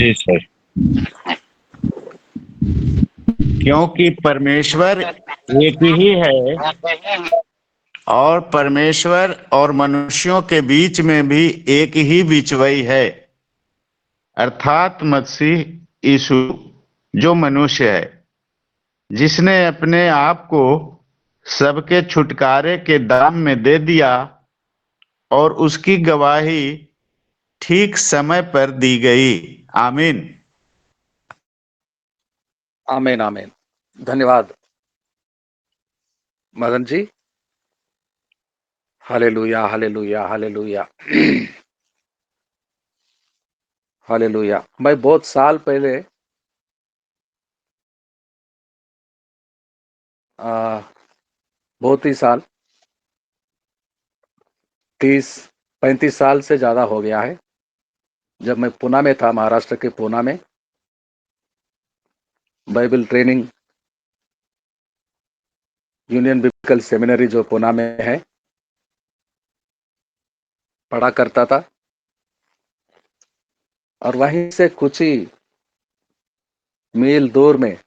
जी sir. क्योंकि परमेश्वर एक ही है, और परमेश्वर और मनुष्यों के बीच में भी एक ही बिचवई है, अर्थात मसीह यीशु, जो मनुष्य है, जिसने अपने आप को सबके छुटकारे के दाम में दे दिया, और उसकी गवाही ठीक समय पर दी गई। आमीन। आमीन आमीन। धन्यवाद मदन जी। हालेलुया हालेलुया हालेलुया हालेलुया। मैं बहुत साल पहले बहुत ही साल 30-35 साल से ज़्यादा हो गया है, जब मैं पुणे में था, महाराष्ट्र के पुणे में Bible training union biblical seminary जो पुणे में है, पढ़ा करता था। और वहीं से कुछ ही मील दूर में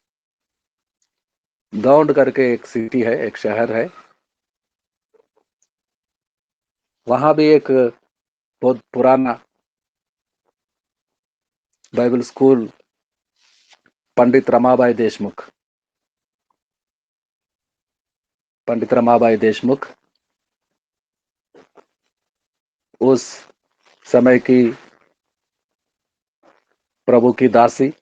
दौंड करके एक सिटी है, एक शहर है, वहां भी एक बहुत पुराना बाइबल स्कूल पंडित रमाबाई देशमुख उस समय की प्रभु की दासी,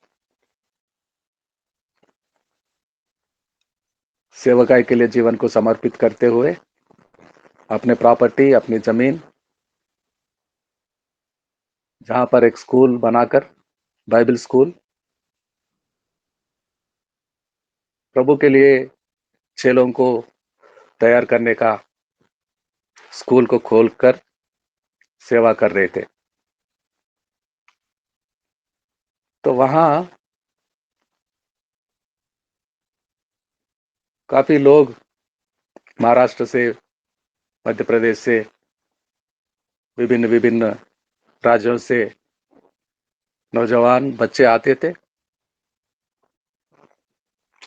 सेवकाई के लिए जीवन को समर्पित करते हुए अपने प्रॉपर्टी, अपनी जमीन, जहां पर एक स्कूल बनाकर, बाइबल स्कूल, प्रभु के लिए चेलों को तैयार करने का स्कूल को खोलकर सेवा कर रहे थे। तो वहां काफी लोग महाराष्ट्र से, मध्य प्रदेश से, विभिन्न विभिन्न राज्यों से नौजवान बच्चे आते थे,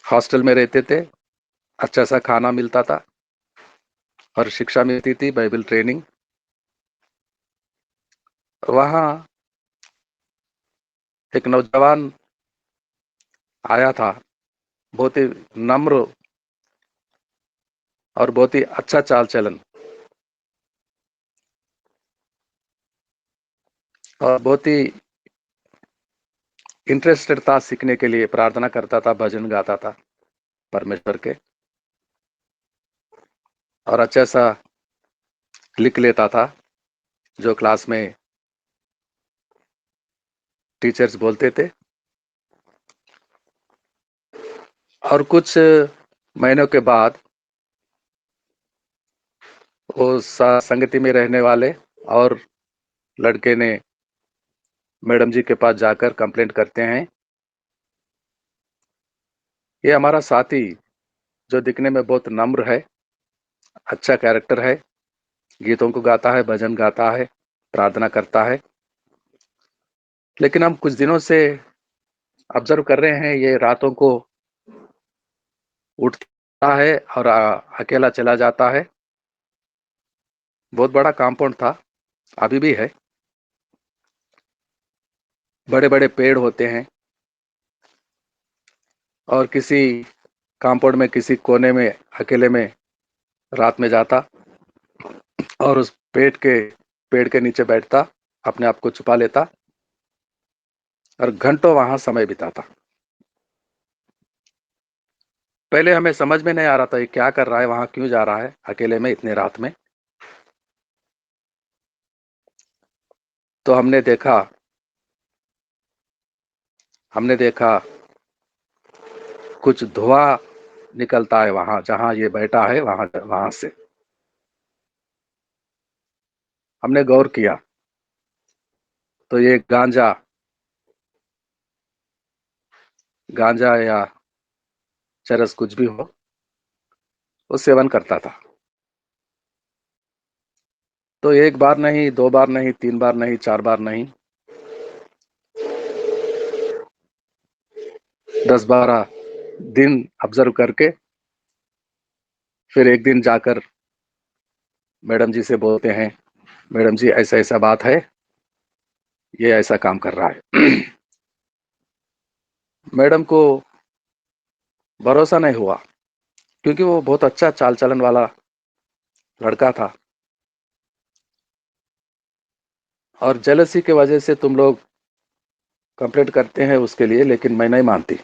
हॉस्टल में रहते थे, अच्छा सा खाना मिलता था और शिक्षा मिलती थी, बाइबल ट्रेनिंग। वहां एक नौजवान आया था, बहुत ही नम्र और बहुत ही अच्छा चाल चलन, और बहुत ही इंटरेस्टेड था सीखने के लिए, प्रार्थना करता था, भजन गाता था परमेश्वर के, और अच्छा सा लिख लेता था जो क्लास में टीचर्स बोलते थे। और कुछ महीनों के बाद वो संगति में रहने वाले और लड़के ने मैडम जी के पास जाकर कंप्लेंट करते हैं, ये हमारा साथी जो दिखने में बहुत नम्र है, अच्छा कैरेक्टर है, गीतों को गाता है, भजन गाता है, प्रार्थना करता है, लेकिन हम कुछ दिनों से ऑब्जर्व कर रहे हैं, ये रातों को उठता है और अकेला चला जाता है। बहुत बड़ा कंपाउंड था, अभी भी है, बड़े बड़े पेड़ होते हैं, और किसी कंपाउंड में किसी कोने में अकेले में रात में जाता और उस पेड़ के नीचे बैठता, अपने आप को छुपा लेता और घंटों वहां समय बिताता। पहले हमें समझ में नहीं आ रहा था ये क्या कर रहा है, वहां क्यों जा रहा है अकेले में इतने रात में। तो हमने देखा कुछ धुआं निकलता है वहां जहां ये बैठा है, वहां से हमने गौर किया, तो ये गांजा या चरस कुछ भी हो, वो सेवन करता था। तो एक बार नहीं, 2 बार नहीं, 3 बार नहीं, 4 बार नहीं, 10-12 दिन ऑब्जर्व करके फिर एक दिन जाकर मैडम जी से बोलते हैं, मैडम जी ऐसा ऐसा बात है, ये ऐसा काम कर रहा है। मैडम को भरोसा नहीं हुआ, क्योंकि वो बहुत अच्छा चाल चलन वाला लड़का था, और जेलसी की वजह से तुम लोग कंप्लेंट करते हैं उसके लिए, लेकिन मैं नहीं मानती।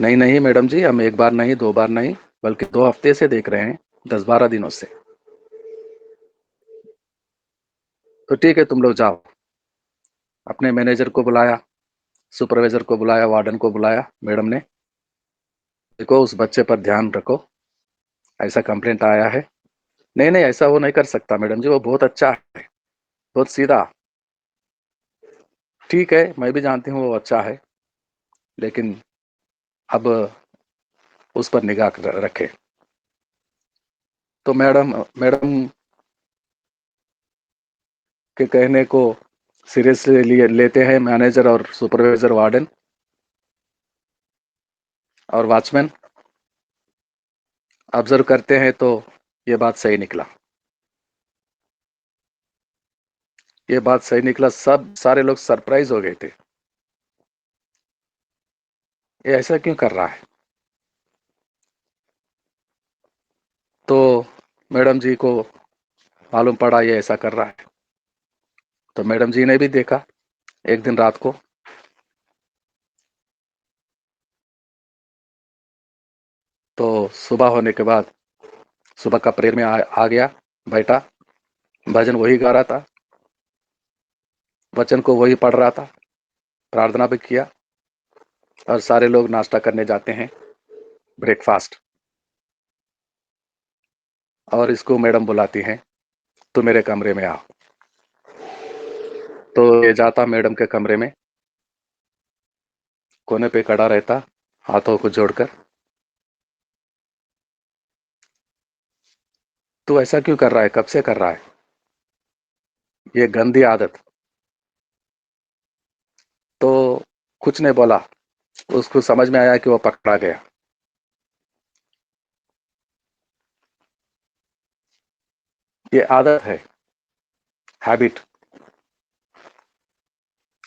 नहीं नहीं मैडम जी, हम एक बार नहीं, 2 बार नहीं, बल्कि 2 हफ्ते से देख रहे हैं, 10-12 दिनों से। तो ठीक है, तुम लोग जाओ। अपने मैनेजर को बुलाया, सुपरवाइजर को बुलाया, वार्डन को बुलाया मैडम ने। देखो, उस बच्चे पर ध्यान रखो, ऐसा कंप्लेंट आया है। नहीं नहीं, ऐसा वो नहीं कर सकता मैडम जी, वो बहुत अच्छा है, बहुत सीधा। ठीक है, मैं भी जानती हूँ वो अच्छा है, लेकिन अब उस पर निगाह रखे। तो मैडम मैडम के कहने को सीरियसली लिए लेते हैं मैनेजर और सुपरवाइजर, वार्डन और वॉचमैन। ऑब्जर्व करते हैं तो ये बात सही निकला, ये बात सही निकला। सब सारे लोग सरप्राइज हो गए थे, ये ऐसा क्यों कर रहा है। तो मैडम जी को मालूम पड़ा ये ऐसा कर रहा है, तो मैडम जी ने भी देखा एक दिन रात को। तो सुबह होने के बाद, सुबह का प्रेयर में आ गया, बैठा, भजन वही गा रहा था, वचन को वही पढ़ रहा था, प्रार्थना भी किया, और सारे लोग नाश्ता करने जाते हैं, ब्रेकफास्ट। और इसको मैडम बुलाती हैं, तो मेरे कमरे में आओ। तो ये जाता मैडम के कमरे में, कोने पे खड़ा रहता, हाथों को जोड़कर। तू ऐसा क्यों कर रहा है, कब से कर रहा है, ये गंदी आदत। तो कुछ नहीं बोला, उसको समझ में आया कि वो पकड़ा गया। ये आदत है, हैबिट,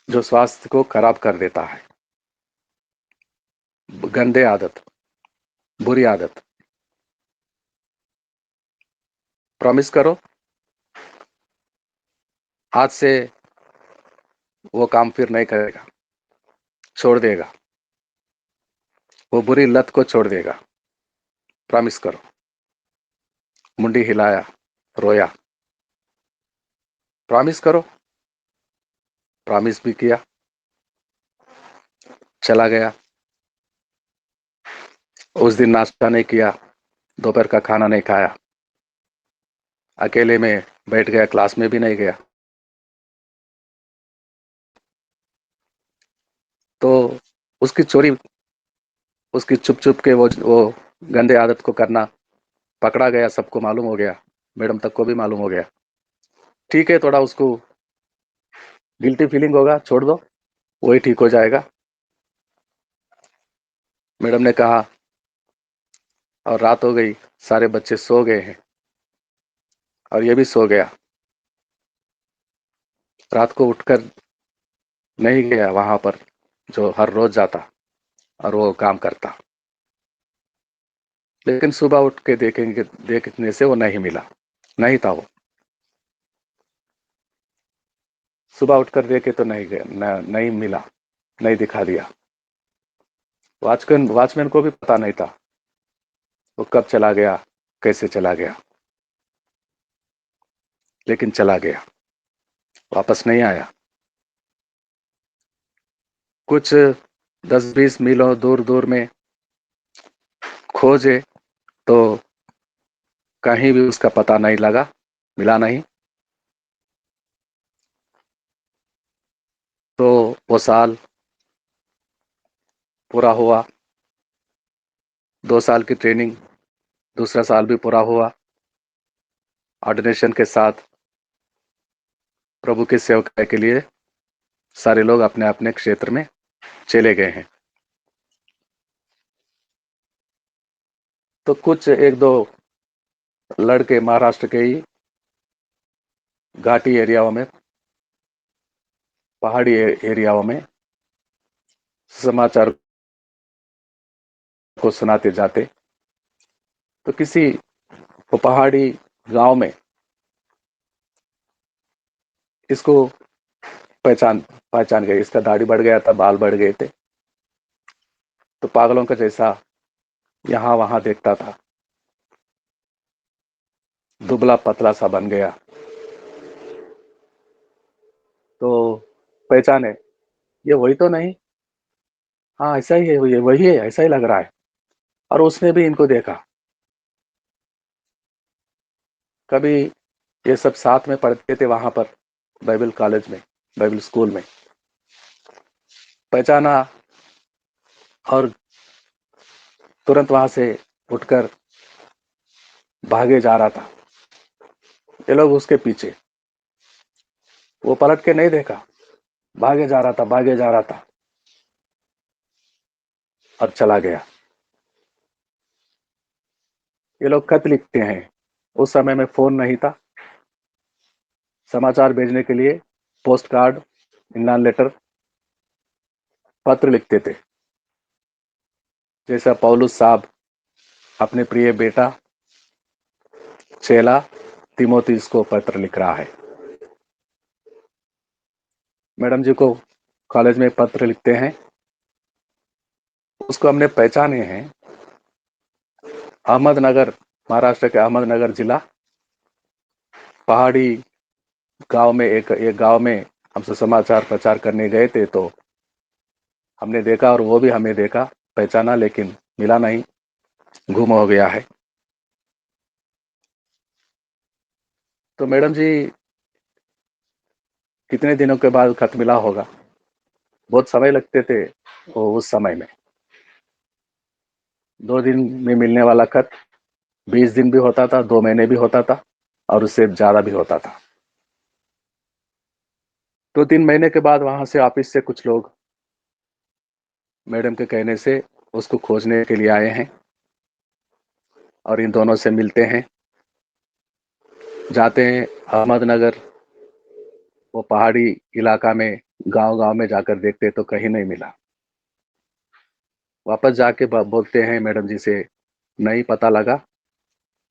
जो स्वास्थ्य को खराब कर देता है। गंदे आदत, बुरी आदत। प्रॉमिस करो, आज से वो काम फिर नहीं करेगा, छोड़ देगा, वो बुरी लत को छोड़ देगा। प्रॉमिस करो। मुंडी हिलाया, रोया। प्रॉमिस करो। प्रॉमिस भी किया, चला गया। उस दिन नाश्ता नहीं किया, दोपहर का खाना नहीं खाया, अकेले में बैठ गया, क्लास में भी नहीं गया। तो उसकी चोरी, उसकी चुप चुप के वो गंदे आदत को करना पकड़ा गया, सबको मालूम हो गया, मैडम तक को भी मालूम हो गया। ठीक है, थोड़ा उसको गिल्टी फीलिंग होगा, छोड़ दो, वही ठीक हो जाएगा। मैडम ने कहा, और रात हो गई, सारे बच्चे सो गए हैं, और ये भी सो गया। रात को उठकर नहीं गया वहां पर जो हर रोज जाता और वो काम करता, लेकिन सुबह उठ के देखेंगे, देखने से वो नहीं मिला, नहीं था वो। सुबह उठकर देखे तो नहीं गया, नहीं मिला, नहीं दिखा दिया। वॉचमैन को भी पता नहीं था वो कब चला गया, कैसे चला गया, लेकिन चला गया, वापस नहीं आया। कुछ 10-20 मीलों दूर दूर में खोजे, तो कहीं भी उसका पता नहीं लगा, मिला नहीं। तो वो साल पूरा हुआ, 2 साल की ट्रेनिंग, दूसरा साल भी पूरा हुआ। ऑर्डिनेशन के साथ प्रभु की सेवा के लिए सारे लोग अपने अपने क्षेत्र में चले गए हैं। तो कुछ एक दो लड़के महाराष्ट्र के ही घाटी एरियाओं में, पहाड़ी एरियाओं में समाचार को सुनाते जाते। तो किसी वो पहाड़ी गांव में इसको पहचान पहचान गए। इसका दाढ़ी बढ़ गया था, बाल बढ़ गए थे, तो पागलों का जैसा यहाँ वहां देखता था, दुबला पतला सा बन गया। तो पहचाने, ये वही तो नहीं, हाँ ऐसा ही है, ये वही है, ऐसा ही लग रहा है। और उसने भी इनको देखा। कभी ये सब साथ में पढ़ते थे वहां पर बाइबल कॉलेज में, बाइबल स्कूल में। पहचाना और तुरंत वहां से उठकर भागे जा रहा था। ये लोग उसके पीछे, वो पलट के नहीं देखा, भागे जा रहा था, भागे जा रहा था और चला गया। ये लोग खत लिखते हैं। उस समय में फोन नहीं था, समाचार भेजने के लिए पोस्ट कार्ड, इनलाइन लेटर, पत्र लिखते थे। जैसा पौलुस साहब अपने प्रिय बेटा चेला तिमोथीस को पत्र लिख रहा है। मैडम जी को कॉलेज में पत्र लिखते हैं, उसको हमने पहचाने हैं। अहमदनगर, महाराष्ट्र के अहमदनगर जिला, पहाड़ी गांव में, एक गांव में हमसे समाचार प्रचार करने गए थे। तो हमने देखा और वो भी हमें देखा, पहचाना, लेकिन मिला नहीं, गुम हो गया है। तो मैडम जी कितने दिनों के बाद खत मिला होगा, बहुत समय लगते थे वो उस समय में। 2 दिन में मिलने वाला खत 20 दिन भी होता था, 2 महीने भी होता था, और उससे ज्यादा भी होता था। तो 3 महीने के बाद वहां से ऑफिस से कुछ लोग मैडम के कहने से उसको खोजने के लिए आए हैं और इन दोनों से मिलते हैं। जाते हैं अहमदनगर, वो पहाड़ी इलाका में, गांव गांव में जाकर देखते तो कहीं नहीं मिला। वापस जाके बोलते हैं मैडम जी से, नहीं पता लगा,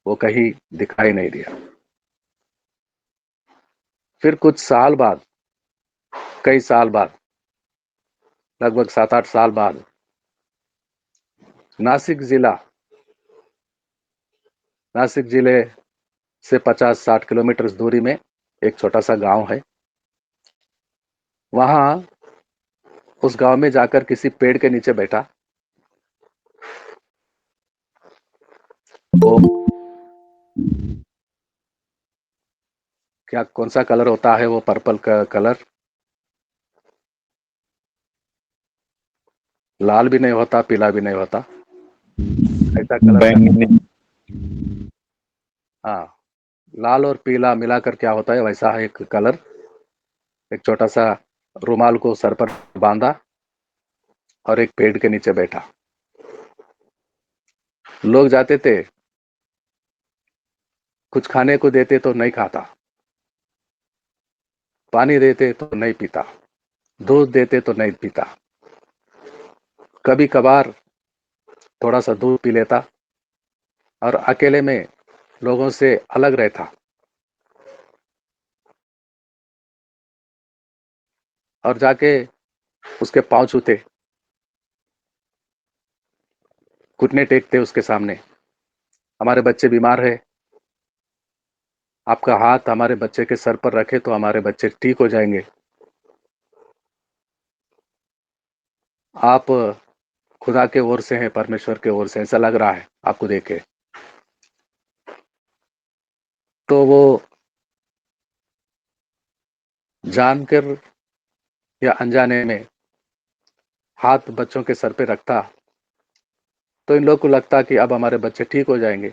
वो कहीं दिखाई नहीं दिया। फिर कुछ साल बाद, कई साल बाद, लगभग 7-8 साल बाद, नासिक जिला, नासिक जिले से 50-60 किलोमीटर दूरी में एक छोटा सा गांव है। वहां उस गांव में जाकर किसी पेड़ के नीचे बैठा। वो क्या, कौन सा कलर होता है वो, पर्पल का कलर, लाल भी नहीं होता, पीला भी नहीं होता, ऐसा कलर का। बैंगनी। हाँ, लाल और पीला मिलाकर क्या होता है, वैसा है एक कलर। एक छोटा सा रुमाल को सर पर बांधा और एक पेड़ के नीचे बैठा। लोग जाते थे, कुछ खाने को देते तो नहीं खाता, पानी देते तो नहीं पीता, दूध देते तो नहीं पीता, कभी कभार थोड़ा सा दूध पी लेता, और अकेले में लोगों से अलग रहता। और जाके उसके पांव छूते, घुटने टेकते उसके सामने, हमारे बच्चे बीमार है, आपका हाथ हमारे बच्चे के सर पर रखे तो हमारे बच्चे ठीक हो जाएंगे, आप खुदा के ओर से हैं, परमेश्वर के ओर से, ऐसा लग रहा है आपको देखे। तो वो जानकर या अनजाने में हाथ बच्चों के सर पे रखता, तो इन लोग को लगता कि अब हमारे बच्चे ठीक हो जाएंगे।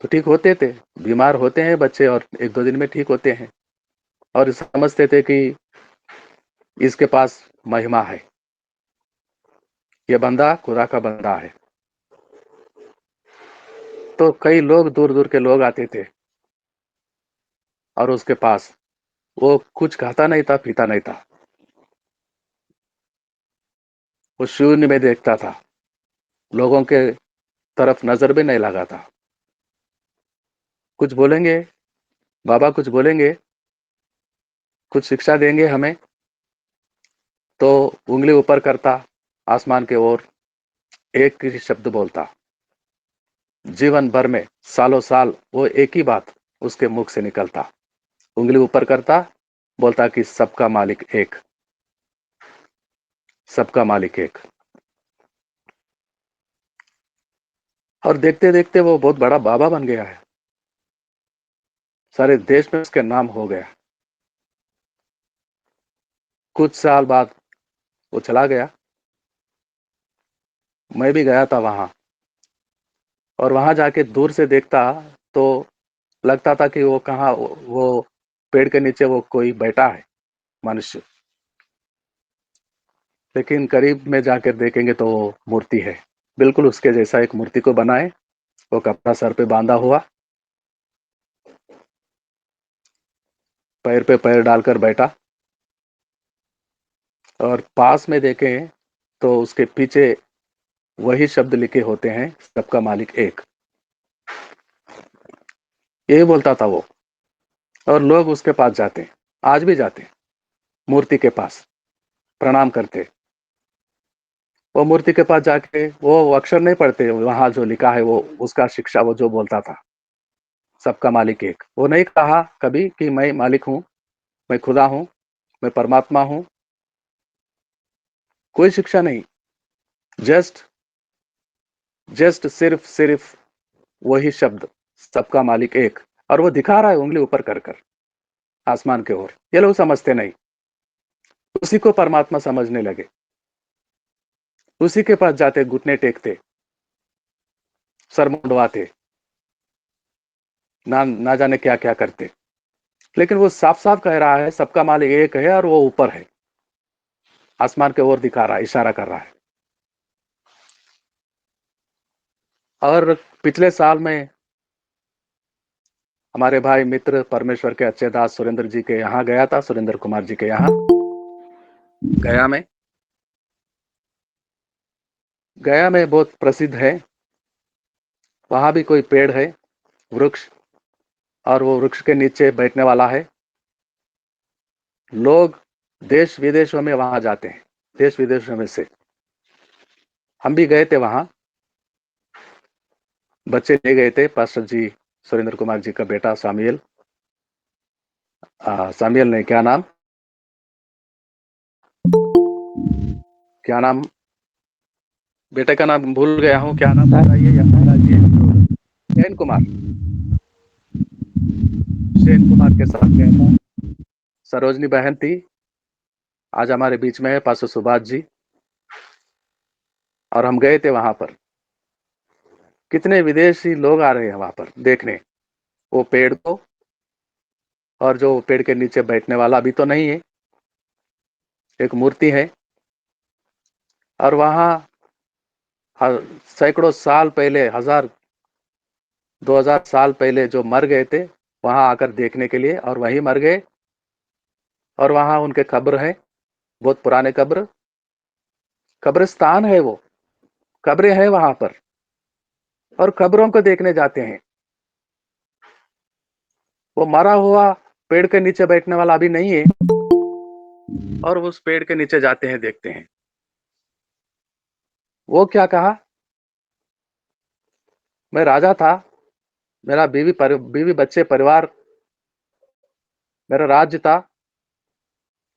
तो ठीक होते थे, बीमार होते हैं बच्चे और 1-2 दिन में ठीक होते हैं, और समझते थे कि इसके पास महिमा है, ये बंदा खुदा का बंदा है। तो कई लोग दूर दूर के लोग आते थे और उसके पास वो कुछ खाता नहीं था, पीता नहीं था, वो शून्य में देखता था, लोगों के तरफ नजर भी नहीं लगाता। कुछ बोलेंगे बाबा, कुछ बोलेंगे, कुछ शिक्षा देंगे हमें, तो उंगली ऊपर करता आसमान के ओर, एक ही शब्द बोलता। जीवन भर में सालों साल वो एक ही बात उसके मुख से निकलता, उंगली ऊपर करता, बोलता कि सबका मालिक एक, सबका मालिक एक। और देखते देखते वो बहुत बड़ा बाबा बन गया है, सारे देश में उसके नाम हो गया। कुछ साल बाद वो चला गया, मैं भी गया था वहां, और वहां जाके दूर से देखता तो लगता था कि वो कहाँ, वो पेड़ के नीचे वो कोई बैठा है मनुष्य, लेकिन करीब में जाकर देखेंगे तो वो मूर्ति है। बिल्कुल उसके जैसा एक मूर्ति को बनाए, वो कपड़ा सर पे बांधा हुआ, पैर पे पैर डालकर बैठा, और पास में देखें तो उसके पीछे वही शब्द लिखे होते हैं, सबका मालिक एक। यही बोलता था वो, और लोग उसके पास जाते, आज भी जाते, मूर्ति के पास प्रणाम करते। वो मूर्ति के पास जाके वो अक्षर नहीं पढ़ते, वहां जो लिखा है वो उसका शिक्षा, वो जो बोलता था सबका मालिक एक, वो नहीं कहा कभी कि मैं मालिक हूं, मैं खुदा हूं, मैं परमात्मा हूं, कोई शिक्षा नहीं। जस्ट जस्ट सिर्फ सिर्फ वही शब्द, सबका मालिक एक, और वो दिखा रहा है उंगली ऊपर कर कर आसमान के ओर। ये लोग समझते नहीं, उसी को परमात्मा समझने लगे, उसी के पास जाते, घुटने टेकते, सर मुंडवाते, ना जाने क्या क्या करते। लेकिन वो साफ साफ कह रहा है सबका मालिक एक है, और वो ऊपर है, आसमान के ओर दिखा रहा है, इशारा कर रहा है। और पिछले साल में हमारे भाई मित्र परमेश्वर के अच्छे दास सुरेंद्र जी के यहाँ गया था, सुरेंद्र कुमार जी के यहाँ गया में। गया में बहुत प्रसिद्ध है, वहां भी कोई पेड़ है, वृक्ष, और वो वृक्ष के नीचे बैठने वाला है। लोग देश विदेशों में वहां जाते हैं, देश विदेशों में से। हम भी गए थे वहां, बच्चे ले गए थे, पास्टर जी सुरेंद्र कुमार जी का बेटा सामुएल, सामुएल ने क्या नाम, क्या नाम, बेटे का नाम भूल गया हूँ, क्या नाम बताइए, या बताइए। शैन कुमार, शैन कुमार के साथ गया था। सरोजनी बहन थी, आज हमारे बीच में है, पास्टर सुभाष जी, और हम गए थे वहां पर। कितने विदेशी लोग आ रहे हैं वहां पर देखने वो पेड़ को, और जो पेड़ के नीचे बैठने वाला अभी तो नहीं है, एक मूर्ति है। और वहां सैकड़ों साल पहले, 1000 2000 साल पहले जो मर गए थे, वहां आकर देखने के लिए, और वहीं मर गए, और वहां उनके कब्र है, बहुत पुराने कब्र, कब्रिस्तान है वो, कब्रें हैं वहां पर, और कब्रों को देखने जाते हैं। वो मरा हुआ पेड़ के नीचे बैठने वाला अभी नहीं है, और उस पेड़ के नीचे जाते हैं, देखते हैं। वो क्या कहा, मैं राजा था, मेरा बीवी बच्चे परिवार, मेरा राज्य था।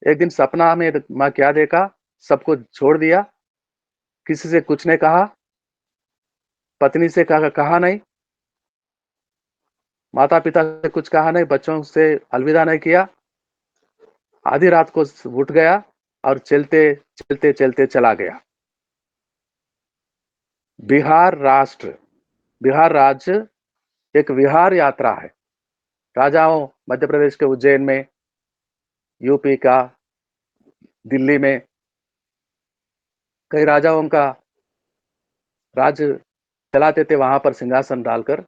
एक दिन सपना में मैं क्या देखा, सबको छोड़ दिया, किसी से कुछ नहीं कहा, पत्नी से कहा नहीं, माता पिता से कुछ कहा नहीं, बच्चों से अलविदा नहीं किया, आधी रात को उठ गया, और चलते चलते चलते चला गया। बिहार राष्ट्र, बिहार राज्य एक विहार यात्रा है। राजाओं, मध्य प्रदेश के उज्जैन में, यूपी का दिल्ली में, कई राजाओं का राज्य चलाते थे वहां पर सिंहासन डालकर,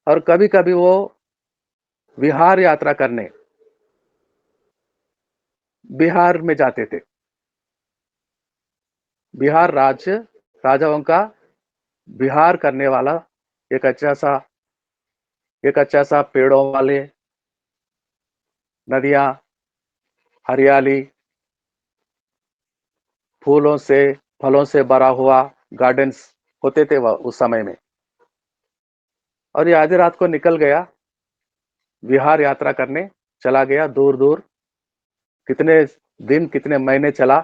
और कभी कभी वो विहार यात्रा करने बिहार में जाते थे। बिहार राज्य राजाओं का विहार करने वाला एक अच्छा सा पेड़ों वाले, नदियां, हरियाली, फूलों से फलों से भरा हुआ गार्डन्स होते थे उस समय में। और ये आधी रात को निकल गया, विहार यात्रा करने चला गया दूर दूर। कितने दिन कितने महीने चला,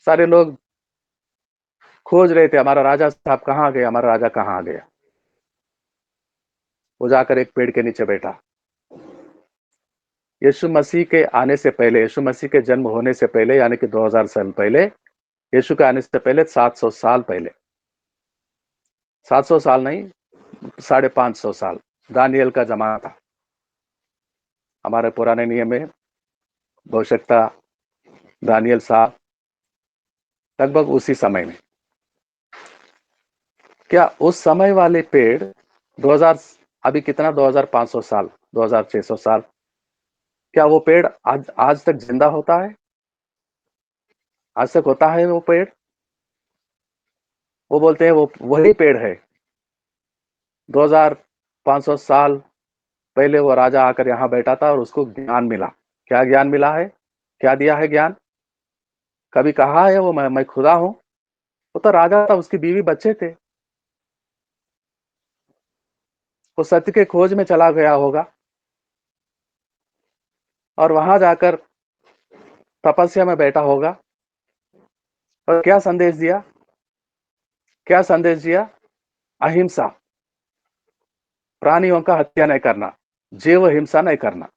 सारे लोग खोज रहे थे हमारा राजा साहब कहाँ गया, हमारा राजा कहाँ गया। वो जाकर एक पेड़ के नीचे बैठा। यीशु मसीह के आने से पहले, यीशु मसीह के जन्म होने से पहले, यानी कि 2000 साल पहले, यीशु के आने से पहले 700 साल पहले, 700 साल नहीं, 550 साल, दानियल का जमाना था। हमारे पुराने नियम में भविष्यता दानियल साहब लगभग उसी समय में। क्या उस समय वाले पेड़ 2000, अभी कितना 2500 साल, 2600 साल, क्या वो पेड़ आज तक जिंदा होता है? आज तक होता है वो पेड़? वो बोलते हैं वो वही पेड़ है। 2500 साल पहले वो राजा आकर यहां बैठा था और उसको ज्ञान मिला। क्या ज्ञान मिला है? क्या दिया है ज्ञान? कभी कहा है वो मैं खुदा हूं? वो तो राजा था, उसकी बीवी बच्चे थे। वो सत्य के खोज में चला गया होगा और वहां जाकर तपस्या में बैठा होगा। और क्या संदेश दिया? क्या संदेश दिया? अहिंसा, प्राणियों का हत्या नहीं करना, जीव हिंसा नहीं करना।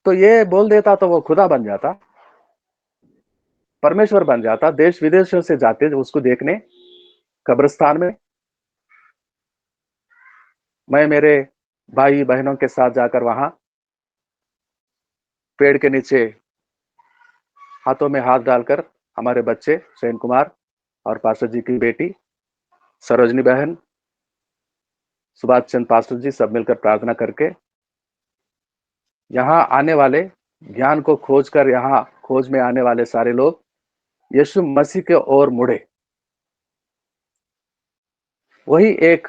तो ये बोल देता तो वो खुदा बन जाता, परमेश्वर बन जाता। देश विदेशों से जाते उसको देखने कब्रिस्तान में। मैं मेरे भाई बहनों के साथ जाकर वहां पेड़ के नीचे हाथों में हाथ डालकर, हमारे बच्चे शैन कुमार और पास्टर जी की बेटी सरोजनी बहन, सुभाष चंद्र पास्टर जी, सब मिलकर प्रार्थना करके यहाँ आने वाले ज्ञान को खोज कर, यहाँ खोज में आने वाले सारे लोग यीशु मसीह के ओर मुड़े। वही एक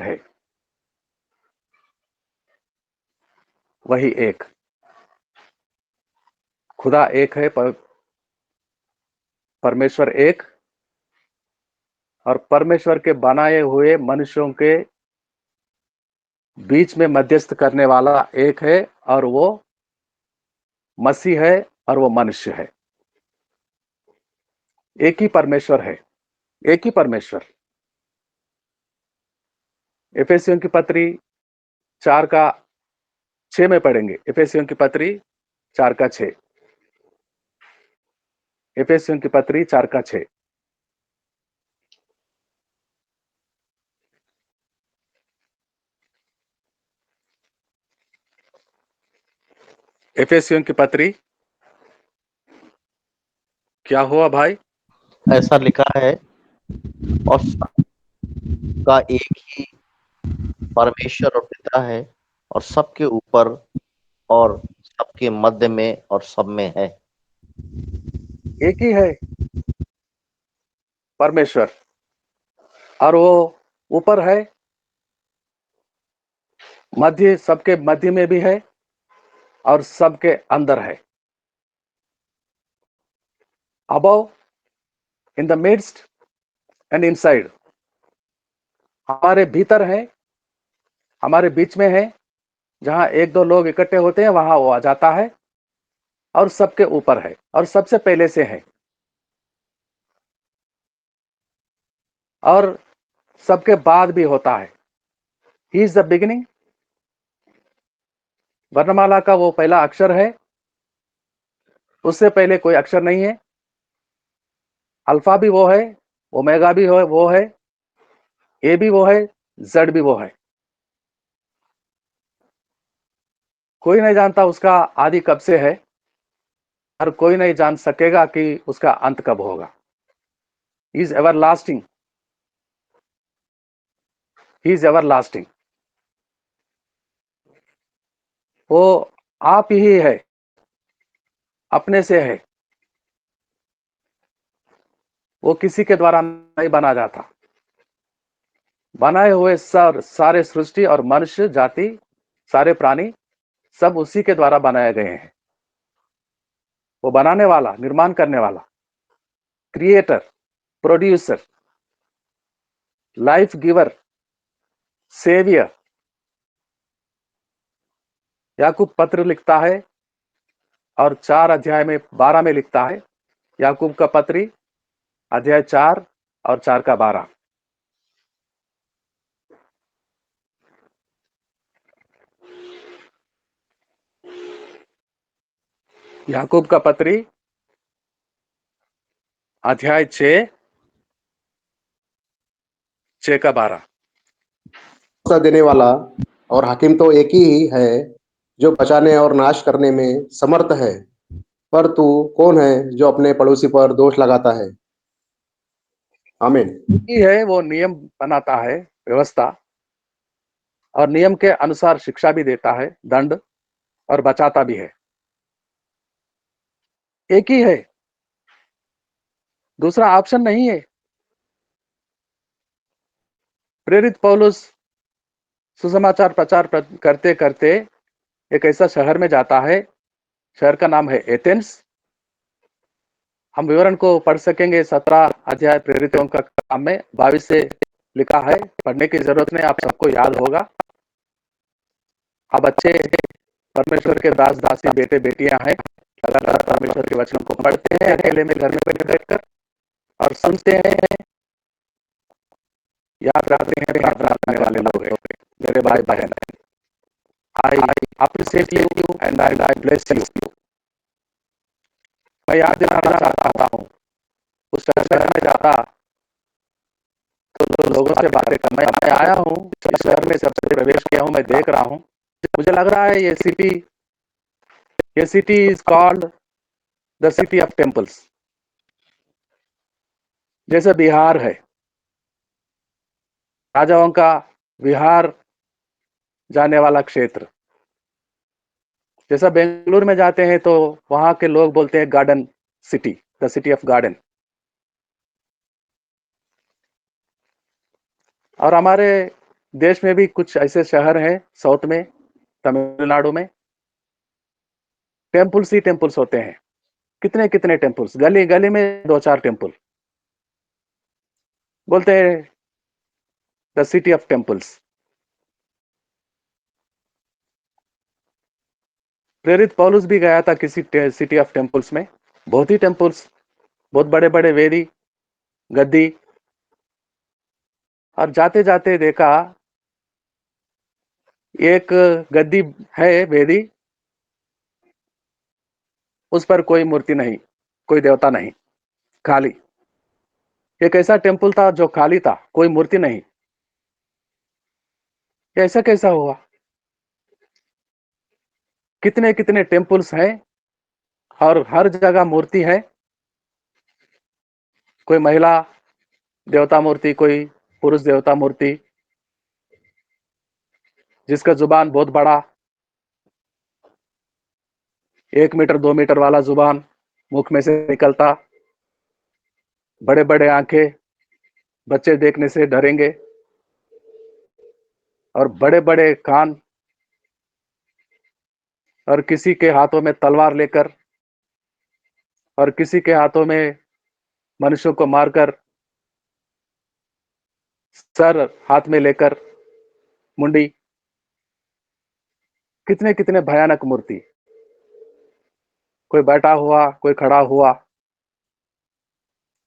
है, वही एक खुदा एक है, परमेश्वर एक, और परमेश्वर के बनाए हुए मनुष्यों के बीच में मध्यस्थ करने वाला एक है, और वो मसीह है और वो मनुष्य है। एक ही परमेश्वर है, एक ही परमेश्वर। एफेसियों की पत्री 4:6 में पढ़ेंगे। एफेसियों की पत्री 4:6। एफेसियों की पत्री 4:6। एफेसियों की पत्री, क्या हुआ भाई? ऐसा लिखा है, और सबका एक ही परमेश्वर और पिता है, और सबके ऊपर और सबके मध्य में और सब में है। एक ही है परमेश्वर, और वो ऊपर है, मध्य, सबके मध्य में भी है और सबके अंदर है। Above, in the midst and inside. हमारे भीतर है, हमारे बीच में है। जहां एक दो लोग इकट्ठे होते हैं वहां वो आ जाता है, और सबके ऊपर है और सबसे पहले से है, और सबके बाद भी होता है। He is the beginning. वर्णमाला का वो पहला अक्षर है, उससे पहले कोई अक्षर नहीं है। अल्फा भी वो है, ओमेगा भी वो है, ए भी वो है, जेड भी वो है। कोई नहीं जानता उसका आदि कब से है, और कोई नहीं जान सकेगा कि उसका अंत कब होगा। Is ever lasting, he is everlasting. वो आप ही है, अपने से है, वो किसी के द्वारा नहीं बना जाता। बनाए हुए सारे सृष्टि और मनुष्य जाति, सारे प्राणी सब उसी के द्वारा बनाए गए हैं। वो बनाने वाला, निर्माण करने वाला, creator, producer, life giver, saviour. याकूब पत्र लिखता है और 4 अध्याय में 12 में लिखता है, याकूब का पत्री अध्याय 4 और 4 का 12। याकूब का पत्री अध्याय 6 का 12। देने वाला और हाकिम तो एक ही है, जो बचाने और नाश करने में समर्थ है। पर तू कौन है जो अपने पड़ोसी पर दोष लगाता है? आमीन। ही है, वो नियम बनाता है, व्यवस्था, और नियम के अनुसार शिक्षा भी देता है, दंड, और बचाता भी है। एक ही है, दूसरा ऑप्शन नहीं है। प्रेरित पौलुस सुसमाचार प्रचार करते करते एक ऐसा शहर में जाता है, शहर का नाम है एथेंस। हम विवरण को पढ़ सकेंगे 17 अध्याय प्रेरितों का काम में 22 से लिखा है, पढ़ने की जरूरत नहीं, आप सबको याद होगा। अब अच्छे परमेश्वर के दास दासी बेटे बेटियां हैं, लगातार परमेश्वर के वचनों को पढ़ते हैं अकेले में घर में बैठकर और सुनते हैं, याद रखते हैं, प्रार्थना करने वाले लोग हैं मेरे भाई बहन। I appreciate you and I bless you. मैं याद दिलाना चाहता हूँ, उस शहर में जाता तो लोगों से बातें कर, मैं आया हूँ इस शहर में, सबसे प्रवेश किया हूँ, मैं देख रहा हूँ, मुझे लग रहा है ये city is called the city of temples. जैसे बिहार है, राजाओं का विहार जाने वाला क्षेत्र। जैसा बेंगलुरु में जाते हैं तो वहां के लोग बोलते हैं garden city, the city of garden. और हमारे देश में भी कुछ ऐसे शहर हैं, साउथ में, तमिलनाडु में, टेम्पल्स ही टेम्पल्स होते हैं। कितने कितने टेम्पल्स, गली गली में 2-4 टेम्पल, बोलते हैं द सिटी ऑफ टेम्पल्स। प्रेरित पौलुस भी गया था किसी सिटी ऑफ टेम्पल्स में, बहुत ही टेम्पल्स, बहुत बड़े बड़े वेदी, गद्दी। और जाते जाते देखा एक गद्दी है, वेदी, उस पर कोई मूर्ति नहीं, कोई देवता नहीं, खाली। एक ऐसा टेम्पल था जो खाली था, कोई मूर्ति नहीं। ऐसा कैसा हुआ? कितने कितने टेम्पल्स हैं और हर जगह मूर्ति है। कोई महिला देवता मूर्ति, कोई पुरुष देवता मूर्ति, जिसका जुबान बहुत बड़ा, 1 मीटर 2 मीटर वाला जुबान मुख में से निकलता, बड़े बड़े आंखें, बच्चे देखने से डरेंगे, और बड़े बड़े कान, और किसी के हाथों में तलवार लेकर, और किसी के हाथों में मनुष्यों को मारकर, सर हाथ में लेकर, मुंडी। कितने कितने भयानक मूर्ति, कोई बैठा हुआ, कोई खड़ा हुआ,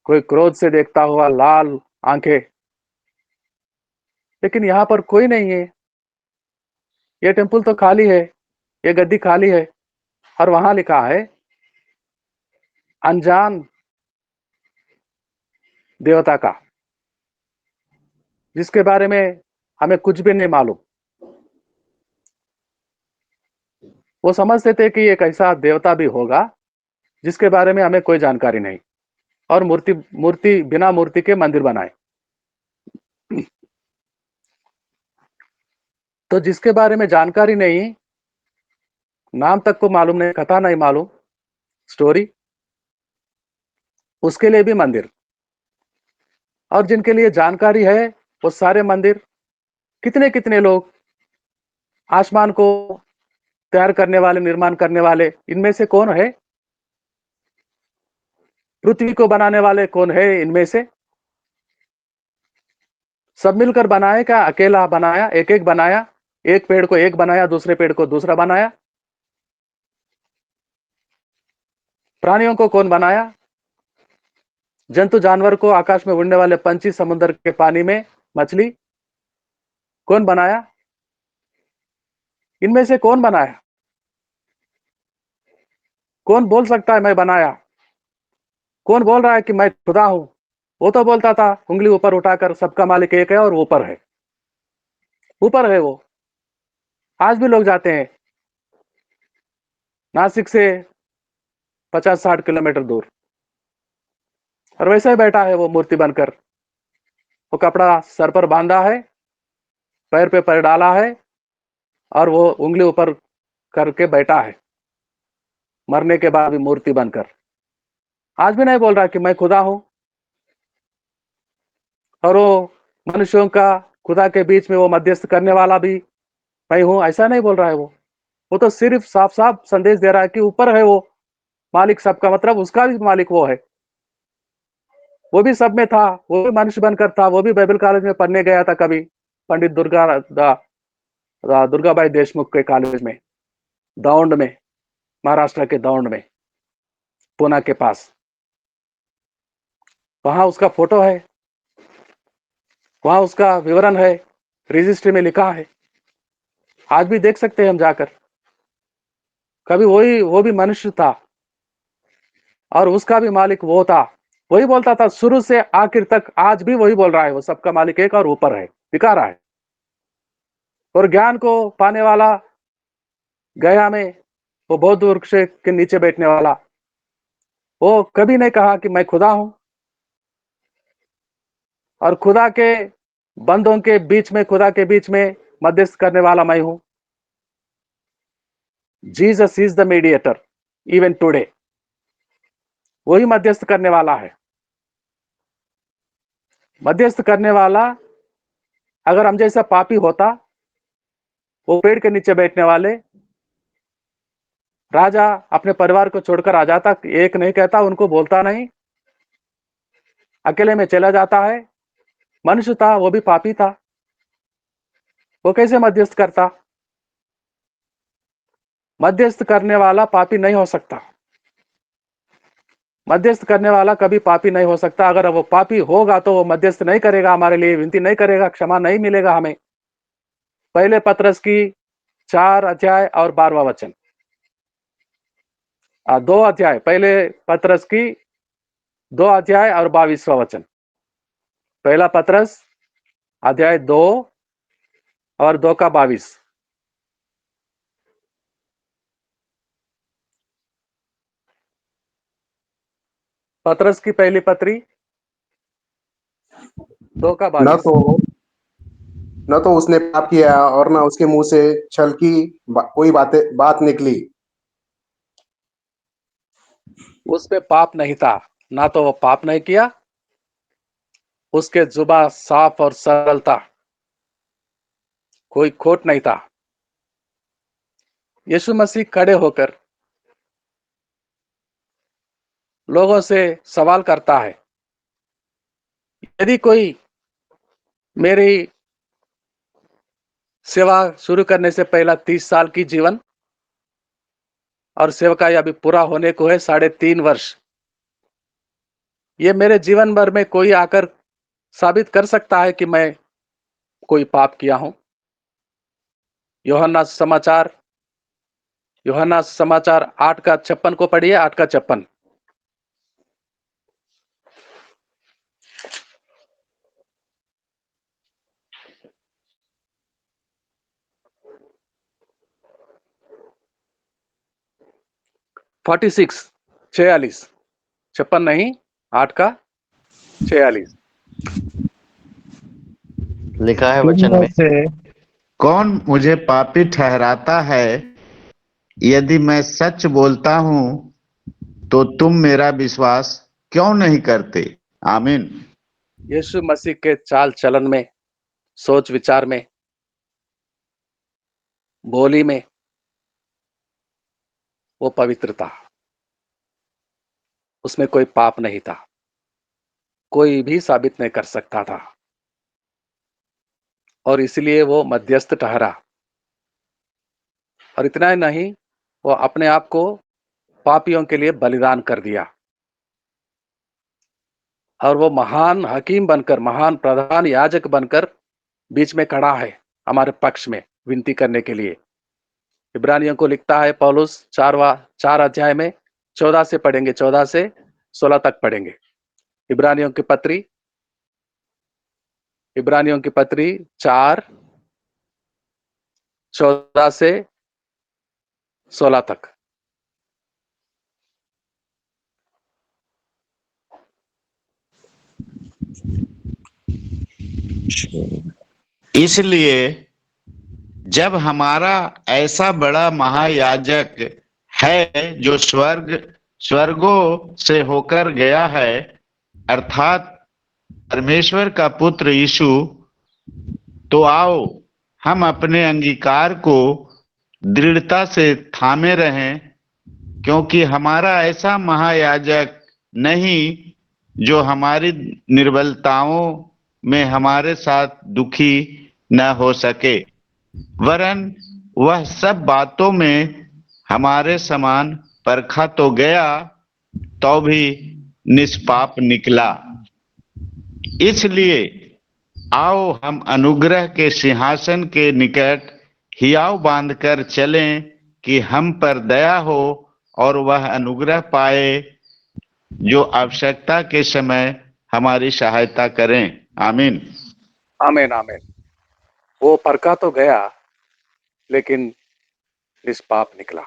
कोई क्रोध से देखता हुआ, लाल आंखें। लेकिन यहां पर कोई नहीं है, ये टेम्पल तो खाली है, ये गद्दी खाली है, और वहां लिखा है अनजान देवता का, जिसके बारे में हमें कुछ भी नहीं मालूम। वो समझते थे कि एक ऐसा देवता भी होगा जिसके बारे में हमें कोई जानकारी नहीं, और मूर्ति मूर्ति बिना मूर्ति के मंदिर बनाए। तो जिसके बारे में जानकारी नहीं, नाम तक को मालूम नहीं, कथा नहीं मालूम, स्टोरी, उसके लिए भी मंदिर। और जिनके लिए जानकारी है वो सारे मंदिर, कितने कितने लोग आसमान को तैयार करने वाले, निर्माण करने वाले, इनमें से कौन है? पृथ्वी को बनाने वाले कौन है इनमें से? सब मिलकर बनाए क्या अकेला बनाया? एक एक बनाया, एक पेड़ को एक बनाया, दूसरे पेड़ को दूसरा बनाया। प्राणियों को कौन बनाया? जंतु जानवर को, आकाश में उड़ने वाले पंछी, समुद्र के पानी में मछली, कौन बनाया? इनमें से कौन बनाया? कौन बोल सकता है मैं बनाया? कौन बोल रहा है कि मैं खुदा हूं? वो तो बोलता था उंगली ऊपर उठाकर, सबका मालिक एक है और ऊपर है, ऊपर है वो। आज भी लोग जाते हैं नासिक से 50-60 किलोमीटर दूर, और वैसे ही बैठा है वो मूर्ति बनकर। वो कपड़ा सर पर बांधा है, पैर पे पैर डाला है, और वो उंगली ऊपर करके बैठा है, मरने के बाद भी मूर्ति बनकर। आज भी नहीं बोल रहा कि मैं खुदा हूं। और वो मनुष्यों का खुदा के बीच में वो मध्यस्थ करने वाला भी मैं हूं, ऐसा नहीं बोल रहा है वो तो सिर्फ साफ साफ संदेश दे रहा है कि ऊपर है वो मालिक सबका, मतलब उसका भी मालिक वो है। वो भी सब में था, वो भी मनुष्य बनकर था, वो भी बाइबल कॉलेज में पढ़ने गया था कभी, पंडित दुर्गाबाई देशमुख के कॉलेज में, दौंड में, महाराष्ट्र के दौंड में, पूना के पास। वहां उसका फोटो है, वहां उसका विवरण है, रजिस्ट्री में लिखा है। आज भी देख सकते हैं हम जाकर। कभी वो भी मनुष्य था, और उसका भी मालिक वो था। वही बोलता था शुरू से आखिर तक, आज भी वही बोल रहा है, वो सबका मालिक एक और ऊपर है, दिखा रहा है। और ज्ञान को पाने वाला, गया में वो बौद्ध वृक्ष के नीचे बैठने वाला, वो कभी नहीं कहा कि मैं खुदा हूं। और खुदा के बंदों के बीच में, खुदा के बीच में मध्यस्थ करने वाला मैं हूं। Jesus is the mediator even today. वही मध्यस्थ करने वाला है। मध्यस्थ करने वाला अगर हम जैसा पापी होता, वो पेड़ के नीचे बैठने वाले राजा अपने परिवार को छोड़कर आ जाता, एक नहीं कहता, उनको बोलता नहीं, अकेले में चला जाता है। मनुष्य था, वो भी पापी था, वो कैसे मध्यस्थ करता? मध्यस्थ करने वाला पापी नहीं हो सकता। मध्यस्थ करने वाला कभी पापी नहीं हो सकता। अगर वो पापी होगा तो वो मध्यस्थ नहीं करेगा, हमारे लिए विनती नहीं करेगा, क्षमा नहीं मिलेगा हमें। पहले पत्रस की 4 अध्याय और 12वां वचन, 2 अध्याय, पहले पत्रस की 2 अध्याय और 22वां वचन। पहला पत्रस अध्याय 2 और 2 का 22। पत्रस की पहली पत्री 2 का 22। न तो उसने पाप किया और न उसके मुंह से छल की कोई बात निकली। उस पे पाप नहीं था, ना तो वो पाप नहीं किया, उसके जुबान साफ और सरल था, कोई खोट नहीं था। यीशु मसीह खड़े होकर लोगों से सवाल करता है, यदि कोई मेरी सेवा शुरू करने से पहला 30 साल की जीवन, और सेवकाई अभी पूरा होने को है 3.5 वर्ष, ये मेरे जीवन भर में कोई आकर साबित कर सकता है कि मैं कोई पाप किया हूं? यूहन्ना समाचार 8 का 56 को पढ़िए, 8 का 56। $46, 46, 56 नहीं, 8 का 46। लिखा है तुम वचन में में, से कौन मुझे पापी ठहराता है? यदि मैं सच बोलता हूं तो तुम मेरा विश्वास क्यों नहीं करते? आमीन। यीशु मसीह के चाल चलन में, सोच विचार में, बोली में वो पवित्र था। उसमें कोई पाप नहीं था, कोई भी साबित नहीं कर सकता था, और इसलिए वो मध्यस्थ ठहरा। और इतना ही नहीं, वो अपने आप को पापियों के लिए बलिदान कर दिया, और वो महान हकीम बनकर, महान प्रधान याजक बनकर बीच में खड़ा है हमारे पक्ष में विनती करने के लिए। इब्रानियों को लिखता है पौलुस 4 अध्याय में 14 से पढ़ेंगे, 14 से 16 तक पढ़ेंगे। इब्रानियों की पत्री 4 14 से 16 तक। इसलिए जब हमारा ऐसा बड़ा महायाजक है जो स्वर्गों से होकर गया है, अर्थात परमेश्वर का पुत्र यीशु, तो आओ हम अपने अंगीकार को दृढ़ता से थामे रहें, क्योंकि हमारा ऐसा महायाजक नहीं जो हमारी निर्बलताओं में हमारे साथ दुखी न हो सके, वरन वह सब बातों में हमारे समान परखा तो गया, तो भी निष्पाप निकला। इसलिए आओ हम अनुग्रह के सिंहासन के निकट हियाव बांधकर चलें कि हम पर दया हो और वह अनुग्रह पाए जो आवश्यकता के समय हमारी सहायता करें। आमीन। आमीन आमीन। वो परखा तो गया, लेकिन निष्पाप निकला।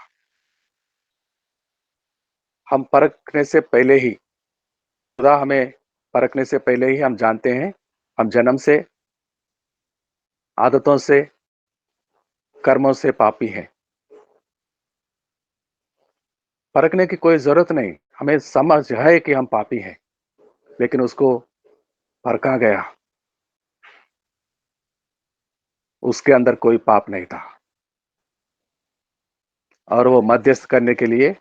हम परखने से पहले ही, खुदा हमें परखने से पहले ही हम जानते हैं हम जन्म से, आदतों से, कर्मों से पापी हैं। परखने की कोई जरूरत नहीं, हमें समझ है कि हम पापी हैं, लेकिन उसको परखा गया, उसके अंदर कोई पाप नहीं था, और वो मध्यस्थ करने के लिए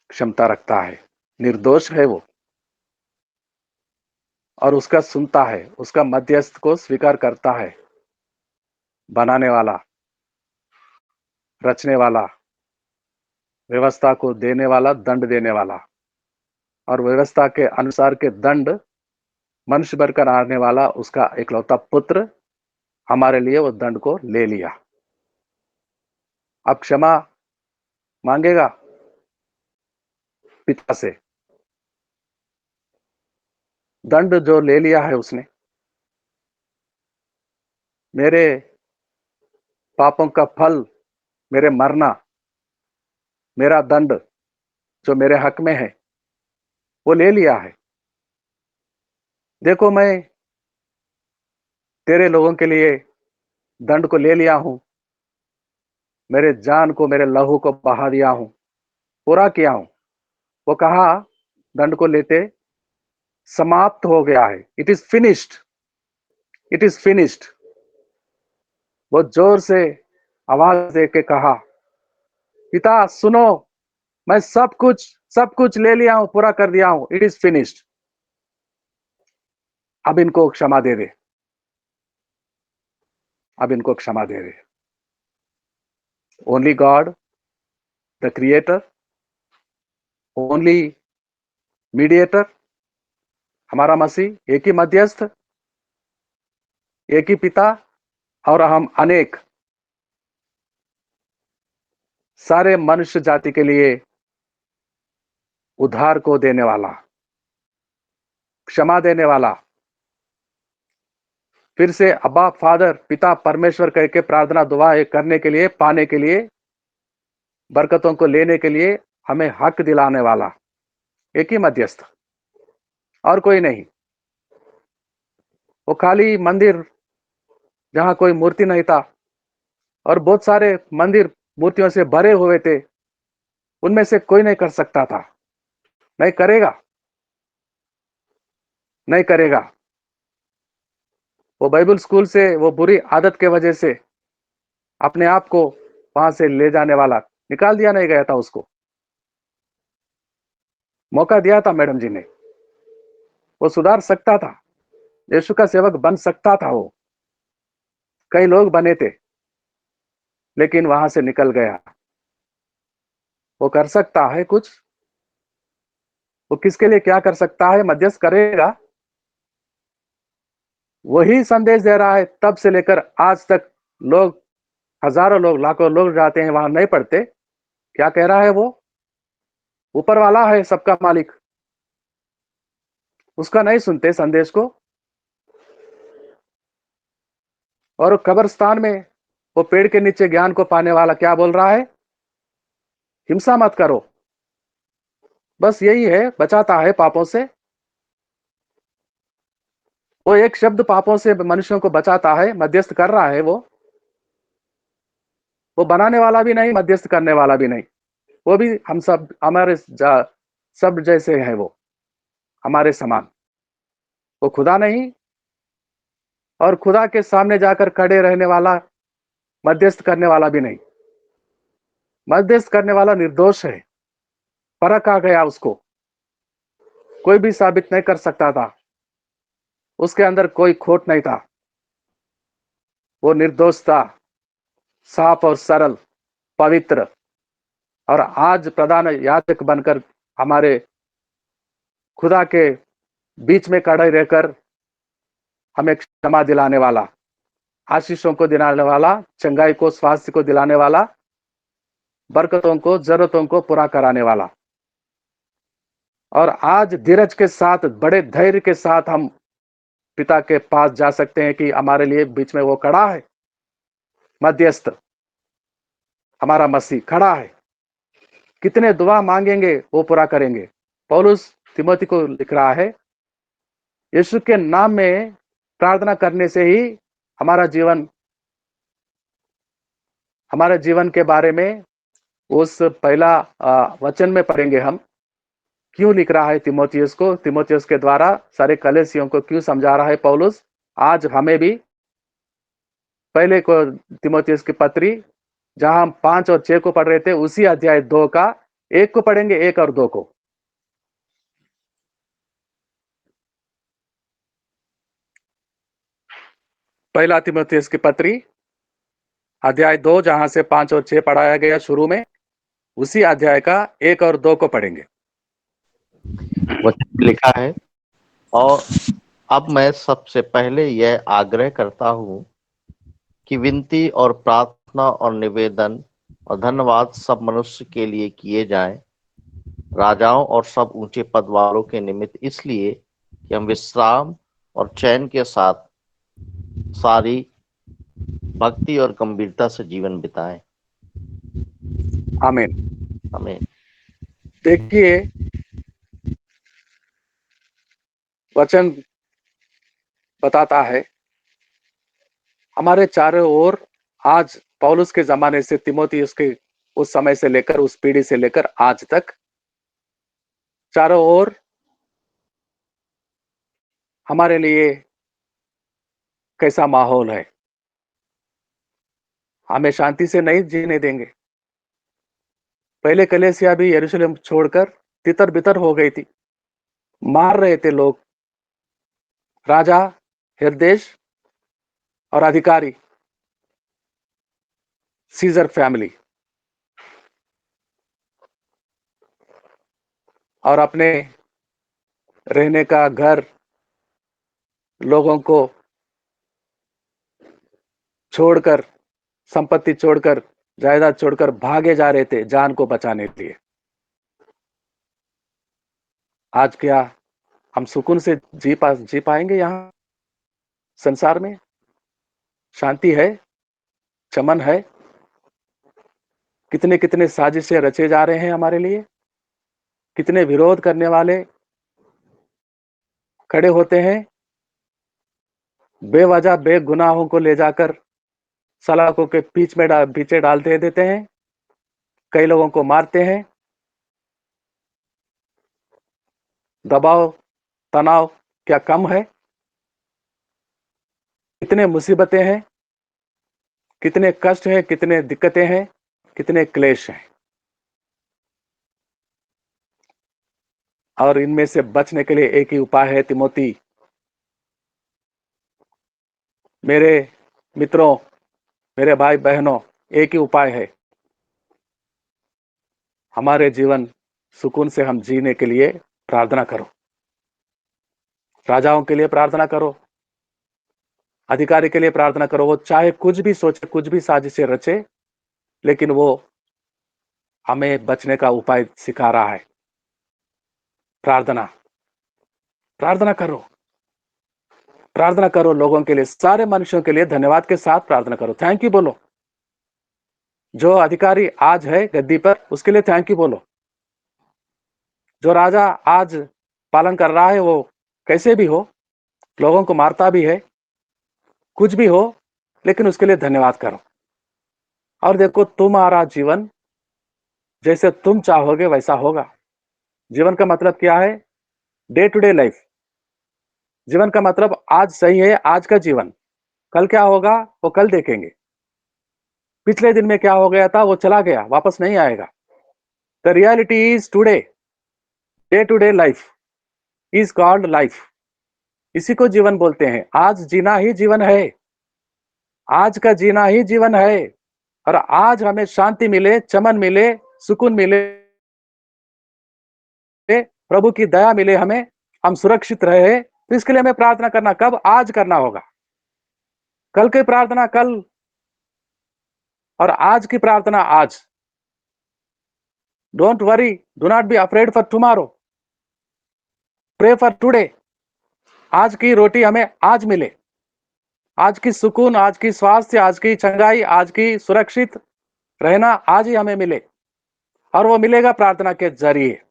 क्षमता रखता है। निर्दोष है वो, और उसका सुनता है, उसका मध्यस्थ को स्वीकार करता है। बनाने वाला, रचने वाला, व्यवस्था को देने वाला, दंड देने वाला, और व्यवस्था के अनुसार के दंड मनुष्य बनकर आने वाला उसका इकलौता पुत्र हमारे लिए वो दंड को ले लिया। अब क्षमा मांगेगा पिता से। दंड जो ले लिया है उसने, मेरे पापों का फल, मेरे मरना, मेरा दंड जो मेरे हक में है, वो ले लिया है। देखो, मैं तेरे लोगों के लिए दंड को ले लिया हूं, मेरे जान को, मेरे लहू को बहा दिया हूं, पूरा किया हूं। वो कहा दंड को लेते, समाप्त हो गया है। It is finished, it is finished. वो जोर से आवाज दे के कहा, पिता सुनो, मैं सब कुछ ले लिया हूं, पूरा कर दिया हूं। It is finished. अब इनको क्षमा दे दे, अब इनको क्षमा दे दे। Only God the creator, only mediator, हमारा मसीह, एक ही मध्यस्थ, एक ही पिता, और हम अनेक, सारे मनुष्य जाति के लिए उद्धार को देने वाला, क्षमा देने वाला। फिर से अब्बा फादर, पिता परमेश्वर कह के प्रार्थना दुआ करने के लिए, पाने के लिए, बरकतों को लेने के लिए हमें हक दिलाने वाला एक ही मध्यस्थ, और कोई नहीं। वो खाली मंदिर जहां कोई मूर्ति नहीं था और बहुत सारे मंदिर मूर्तियों से भरे हुए थे, उनमें से कोई नहीं कर सकता था, नहीं करेगा, नहीं करेगा। वो बाइबल स्कूल से वो बुरी आदत के वजह से अपने आप को वहां से ले जाने वाला निकाल दिया नहीं गया था। उसको मौका दिया था मैडम जी ने, वो सुधार सकता था, यीशु का सेवक बन सकता था। वो कई लोग बने थे, लेकिन वहां से निकल गया। वो कर सकता है कुछ, वो किसके लिए क्या कर सकता है, मध्यस्थ करेगा। वही संदेश दे रहा है तब से लेकर आज तक। लोग, हजारों लोग, लाखों लोग जाते हैं, वहां नहीं पढ़ते। क्या कह रहा है वो? ऊपर वाला है सबका मालिक, उसका नहीं सुनते संदेश को। और कब्रिस्तान में वो पेड़ के नीचे ज्ञान को पाने वाला क्या बोल रहा है? हिंसा मत करो। बस यही है, बचाता है पापों से। वो एक शब्द पापों से मनुष्यों को बचाता है, मध्यस्थ कर रहा है। वो बनाने वाला भी नहीं, मध्यस्थ करने वाला भी नहीं। वो भी हम सब, हमारे सब जैसे है, वो हमारे समान। वो खुदा नहीं, और खुदा के सामने जाकर खड़े रहने वाला, मध्यस्थ करने वाला भी नहीं। मध्यस्थ करने वाला निर्दोष है, फर्क आ गया उसको। कोई भी साबित नहीं कर सकता था, उसके अंदर कोई खोट नहीं था, वो निर्दोष था, साफ और सरल, पवित्र। और आज प्रधान याजक बनकर हमारे खुदा के बीच में खड़े रहकर हमें क्षमा दिलाने वाला, आशीषों को दिलाने वाला, चंगाई को, स्वास्थ्य को दिलाने वाला, बरकतों को, जरूरतों को पूरा कराने वाला। और आज धीरज के साथ, बड़े धैर्य के साथ हम पिता के पास जा सकते हैं कि हमारे लिए बीच में वो खड़ा है, मध्यस्थ, हमारा मसीह खड़ा है। कितने दुआ मांगेंगे वो पूरा करेंगे। पौलुस तिमोथी को लिख रहा है, यीशु के नाम में प्रार्थना करने से ही हमारे जीवन के बारे में उस पहला वचन में पढ़ेंगे हम। क्यों लिख रहा है तिमोथियस को, तिमोथियस के द्वारा सारे कलीसियों को क्यों समझा रहा है पौलुस। आज हमें भी पहले को तिमोथियस की पत्री, जहां हम 5 और 6 को पढ़ रहे थे, उसी अध्याय 2 का 1 को पढ़ेंगे, 1 और 2 को। पहला तिमोथियस की पत्री अध्याय 2, जहां से 5 और 6 पढ़ाया गया शुरू में, उसी अध्याय का 1 और 2 को पढ़ेंगे। वचन में लिखा है, और अब मैं सबसे पहले यह आग्रह करता हूँ कि विनती और प्रार्थना और निवेदन और धन्यवाद सब मनुष्य के लिए किए जाएं, राजाओं और सब ऊंचे पद वालों के निमित्त, इसलिए कि हम विश्राम और चैन के साथ सारी भक्ति और गंभीरता से जीवन बिताएं। आमीन। आमीन। देखिए, वचन बताता है हमारे चारों ओर, आज पौलुस के जमाने से तिमोथियस के उस समय से लेकर, उस पीढ़ी से लेकर आज तक, चारों ओर हमारे लिए कैसा माहौल है। हमें शांति से नहीं जीने देंगे। पहले कलीसिया भी यरूशलेम छोड़कर तितर बितर हो गई थी, मार रहे थे लोग, राजा, हेरोदेस और अधिकारी, सीजर फैमिली। और अपने रहने का घर, लोगों को छोड़कर, संपत्ति छोड़कर, जायदाद छोड़कर भागे जा रहे थे जान को बचाने के लिए। आज क्या हम सुकून से जी पाएंगे? यहाँ संसार में शांति है, चमन है? कितने कितने साजिशें रचे जा रहे हैं हमारे लिए, कितने विरोध करने वाले खड़े होते हैं। बेवजह बेगुनाहों को ले जाकर सलाखों के पीछे डाल दे देते हैं, कई लोगों को मारते हैं। दबाव, तनाव क्या कम है? कितने मुसीबतें हैं, कितने कष्ट हैं, कितने दिक्कतें हैं, कितने क्लेश हैं। और इनमें से बचने के लिए एक ही उपाय है तिमोथी, मेरे मित्रों, मेरे भाई बहनों, एक ही उपाय है। हमारे जीवन सुकून से हम जीने के लिए प्रार्थना करो। राजाओं के लिए प्रार्थना करो, अधिकारी के लिए प्रार्थना करो। वो चाहे कुछ भी सोचे, कुछ भी साजिशें रचे, लेकिन वो हमें बचने का उपाय सिखा रहा है। प्रार्थना, प्रार्थना करो, प्रार्थना करो लोगों के लिए, सारे मनुष्यों के लिए धन्यवाद के साथ प्रार्थना करो। थैंक यू बोलो। जो अधिकारी आज है गद्दी पर, उसके लिए थैंक यू बोलो। जो राजा आज पालन कर रहा है, वो कैसे भी हो, लोगों को मारता भी है, कुछ भी हो, लेकिन उसके लिए धन्यवाद करो। और देखो, तुम्हारा जीवन जैसे तुम चाहोगे वैसा होगा। जीवन का मतलब क्या है? Day to day life. जीवन का मतलब आज सही है, आज का जीवन। कल क्या होगा वो कल देखेंगे। पिछले दिन में क्या हो गया था वो चला गया, वापस नहीं आएगा। The reality is today. Day to day life is called life. इसी को जीवन बोलते हैं। आज जीना ही जीवन है, आज का जीना ही जीवन है। और आज हमें शांति मिले, चमन मिले, सुकून मिले, प्रभु की दया मिले हमें, हम सुरक्षित रहे, तो इसके लिए हमें प्रार्थना करना कब? आज करना होगा। कल की प्रार्थना कल, और आज की प्रार्थना आज। Don't worry, do not be afraid for tomorrow, pray for today. आज की रोटी हमें आज मिले, आज की सुकून, आज की स्वास्थ्य, आज की चंगाई, आज की सुरक्षित रहना आज ही हमें मिले, और वो मिलेगा प्रार्थना के जरिए।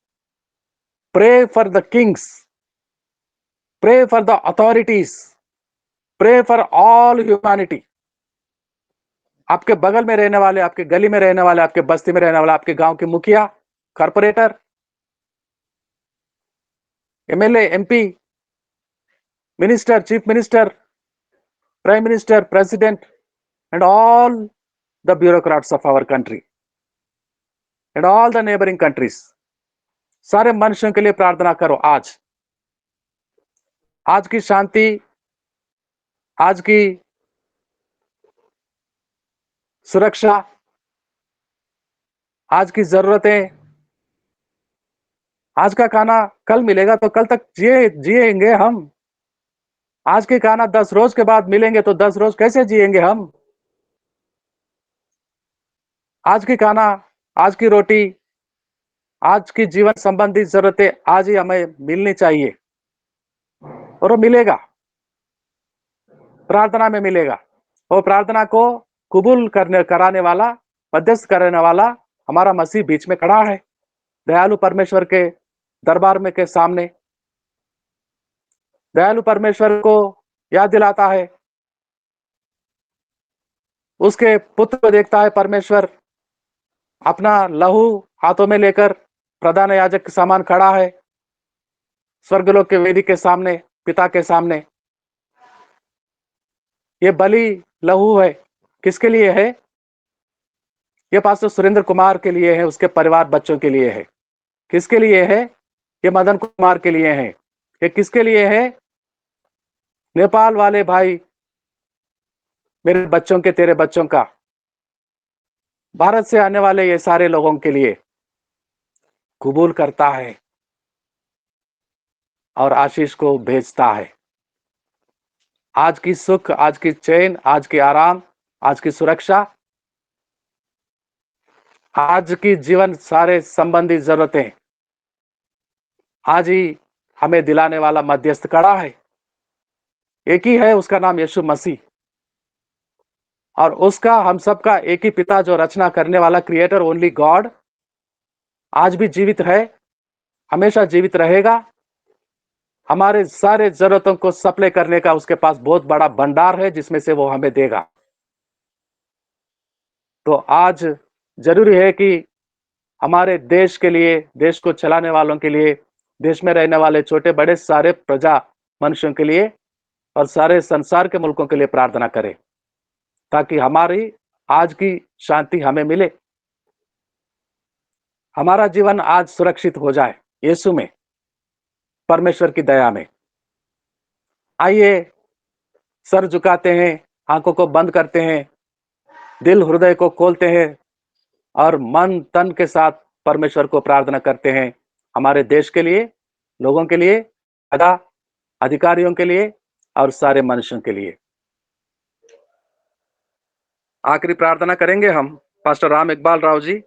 Pray for the kings, pray for the authorities, pray for all humanity. आपके बगल में रहने वाले, आपके गली में रहने वाले, आपके बस्ती में रहने वाले, आपके गांव के मुखिया, corporator, MLA, MP, minister, chief minister, prime minister, president, and all the bureaucrats of our country and all the neighboring countries, सारे मनुष्यों के लिए प्रार्थना करो आज। आज की शांति, आज की सुरक्षा, आज की जरूरतें, आज का खाना कल मिलेगा तो कल तक जिएंगे हम। आज के खाना 10 रोज के बाद मिलेंगे तो 10 रोज कैसे जिएंगे हम? आज की खाना, आज की रोटी, आज की जीवन संबंधी जरूरतें आज ही हमें मिलनी चाहिए, और वो मिलेगा, प्रार्थना में मिलेगा। वो प्रार्थना को कबूल कराने वाला, मध्यस्थ करने वाला हमारा मसीह बीच में खड़ा है, दयालु परमेश्वर के दरबार में के सामने। दयालु परमेश्वर को याद दिलाता है, उसके पुत्र को देखता है परमेश्वर, अपना लहू हाथों में लेकर प्रधान याजक के समान खड़ा है, स्वर्गलोक के वेदी के सामने, पिता के सामने। ये बलि लहू है, किसके लिए है? ये पास्टर सुरेंद्र कुमार के लिए है, उसके परिवार बच्चों के लिए है। किसके लिए है? ये मदन कुमार के लिए है। ये किसके लिए है? नेपाल वाले भाई, मेरे बच्चों के, तेरे बच्चों का, भारत से आने वाले ये सारे लोगों के लिए कबूल करता है और आशीष को भेजता है। आज की सुख, आज की चैन, आज की आराम, आज की सुरक्षा, आज की जीवन सारे संबंधी जरूरतें आज ही हमें दिलाने वाला मध्यस्थ खड़ा है। एक ही है, उसका नाम यीशु मसीह, और उसका हम सबका एक ही पिता, जो रचना करने वाला क्रिएटर, ओनली गॉड, आज भी जीवित है, हमेशा जीवित रहेगा। हमारे सारे जरूरतों को सप्लाई करने का उसके पास बहुत बड़ा भंडार है, जिसमें से वो हमें देगा। तो आज जरूरी है कि हमारे देश के लिए, देश को चलाने वालों के लिए, देश में रहने वाले छोटे बड़े सारे प्रजा मनुष्यों के लिए और सारे संसार के मुल्कों के लिए प्रार्थना करें, ताकि हमारी आज की शांति हमें मिले, हमारा जीवन आज सुरक्षित हो जाए यीशु में, परमेश्वर की दया में। आइए सर झुकाते हैं, आंखों को बंद करते हैं, दिल हृदय को खोलते हैं और मन तन के साथ परमेश्वर को प्रार्थना करते हैं, हमारे देश के लिए, लोगों के लिए, अधिकारियों के लिए और सारे मनुष्यों के लिए। आखिरी प्रार्थना करेंगे हम पास्टर राम इकबाल राव जी